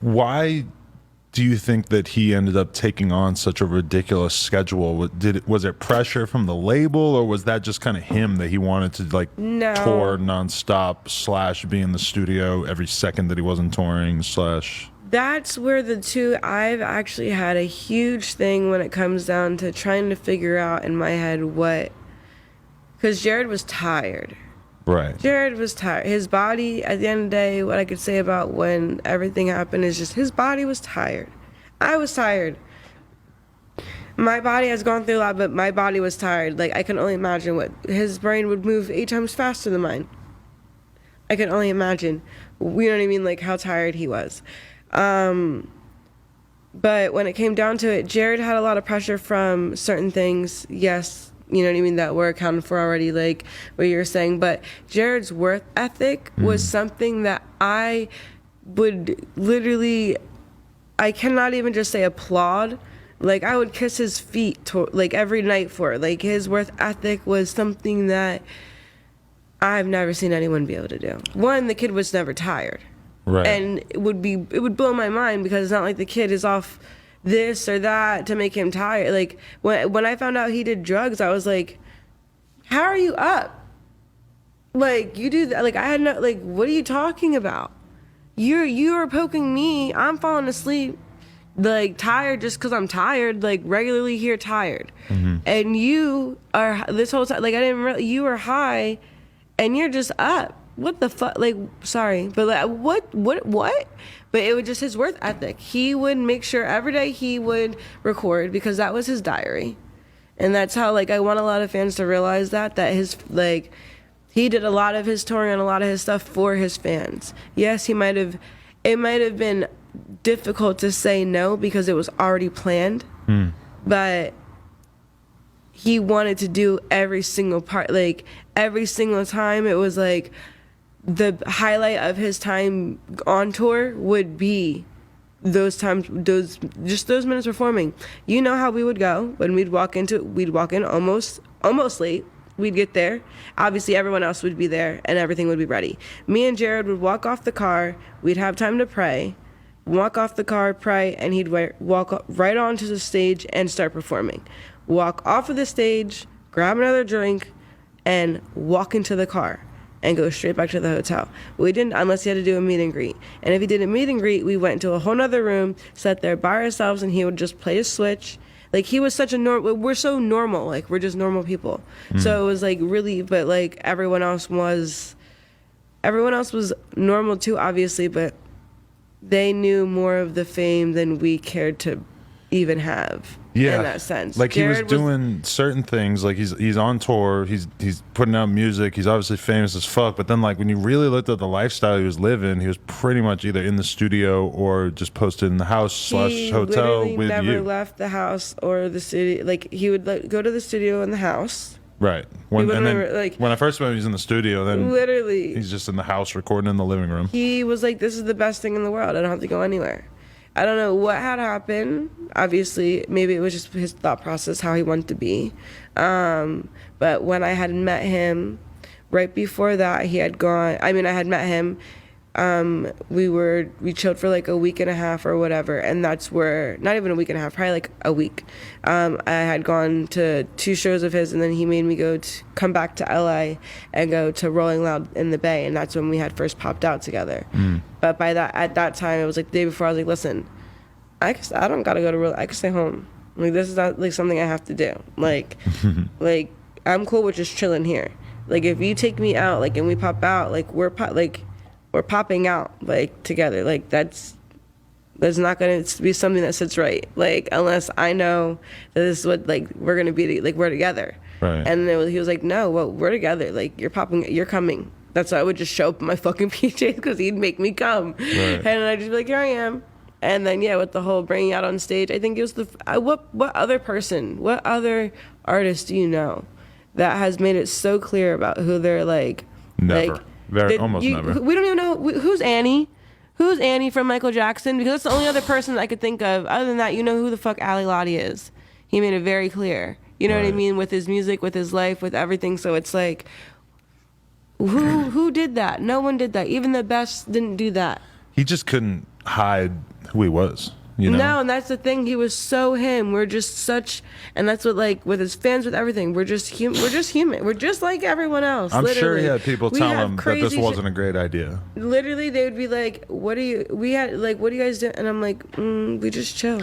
Why do you think that he ended up taking on such a ridiculous schedule? Was it pressure from the label, or was that just kind of him that he wanted to like No. tour nonstop slash be in the studio every second that he wasn't touring slash? That's where I've actually had a huge thing when it comes down to trying to figure out in my head because Jared was tired. Right. Jared was tired. His body, at the end of the day, what I could say about when everything happened is just his body was tired. I was tired. My body has gone through a lot, but my body was tired. Like, I can only imagine what his brain would move 8 times faster than mine. I can only imagine. You know what I mean? Like, how tired he was. But when it came down to it, Jared had a lot of pressure from certain things. Yes, you know what I mean, that were accounted for already, like what you were saying. But Jared's work ethic was something that I would literally, I cannot even just say applaud. Like, I would kiss his feet like every night for it. Like, his work ethic was something that I've never seen anyone be able to do. One, the kid was never tired. Right. And it would blow my mind because it's not like the kid is off this or that to make him tired. Like, when I found out he did drugs, I was like, how are you up? Like, you do that. Like, I had no, like, what are you talking about? You are poking me. I'm falling asleep, like, tired just because I'm tired, like, regularly here tired. And you are, this whole time, like, I didn't really, you were high and you're just up. What the fuck? Like, sorry, but like, what? But it was just his work ethic. He would make sure every day he would record because that was his diary. And that's how, like, I want a lot of fans to realize that his, like, he did a lot of his touring and a lot of his stuff for his fans. Yes, it might have been difficult to say no because it was already planned, but he wanted to do every single part, like, every single time. It was like, the highlight of his time on tour would be those times, those minutes performing. You know how we would go when we'd walk in almost late. We'd get there. Obviously, everyone else would be there and everything would be ready. Me and Jared would walk off the car. We'd have time to pray, walk off the car, pray, and he'd walk right onto the stage and start performing. Walk off of the stage, grab another drink, and walk into the car and go straight back to the hotel. We didn't, unless he had to do a meet and greet. And if he did a meet and greet, we went into a whole nother room, sat there by ourselves, and he would just play a switch. Like, he was such a we're so normal, like, we're just normal people. So it was like really, but like everyone else was normal too, obviously, but they knew more of the fame than we cared to even have. Yeah, in that sense. like, Jared he was doing certain things, like he's on tour, he's putting out music, he's obviously famous as fuck, but then, like, when you really looked at the lifestyle he was living, he was pretty much either in the studio or just posted in the house slash hotel with you. He never left the house or the studio. Like, he would go to the studio in the house. Right. When I first met him, he was in the studio, then literally he's just in the house recording in the living room. He was like, this is the best thing in the world, I don't have to go anywhere. I don't know what had happened. Obviously, maybe it was just his thought process, how he wanted to be. But when I had met him, right before that, I had met him. We chilled for like a week and a half or whatever. And that's where, not even a week and a half, probably like a week. I had gone to 2 shows of his, and then he made me come back to LA and go to Rolling Loud in the Bay. And that's when we had first popped out together. But at that time, it was like the day before, I was like, listen, I don't gotta go to Rolling, I can stay home. Like, this is not like something I have to do. Like, like, I'm cool with just chilling here. Like, if you take me out, like, and we pop out, like, we're popping out, like, together. Like, that's not gonna be something that sits right. Like, unless I know that this is what, like, we're gonna be, like, we're together. Right. And he was like, no, well, we're together. Like, you're coming. That's why I would just show up in my fucking PJs because he'd make me come. Right. And I'd just be like, here I am. And then, yeah, with the whole bringing out on stage, I think it was what other artist do you know that has made it so clear about who they're like? Never. Almost never. We don't even know who's Annie. Who's Annie from Michael Jackson? Because that's the only other person I could think of. Other than that, you know who the fuck Ali Lottie is. He made it very clear. You know what I mean? With his music, with his life, with everything. So it's like, who did that? No one did that. Even the best didn't do that. He just couldn't hide who he was. You know? No, and that's the thing. He was so him. We're just such, and that's what, like, with his fans, with everything. We're just human. We're just human. We're just like everyone else. I'm literally. sure he had people We tell have him that crazy this wasn't a great idea. Literally, they would be like, "What do you?" We had like, "What do you guys do?" And I'm like, "We just chill."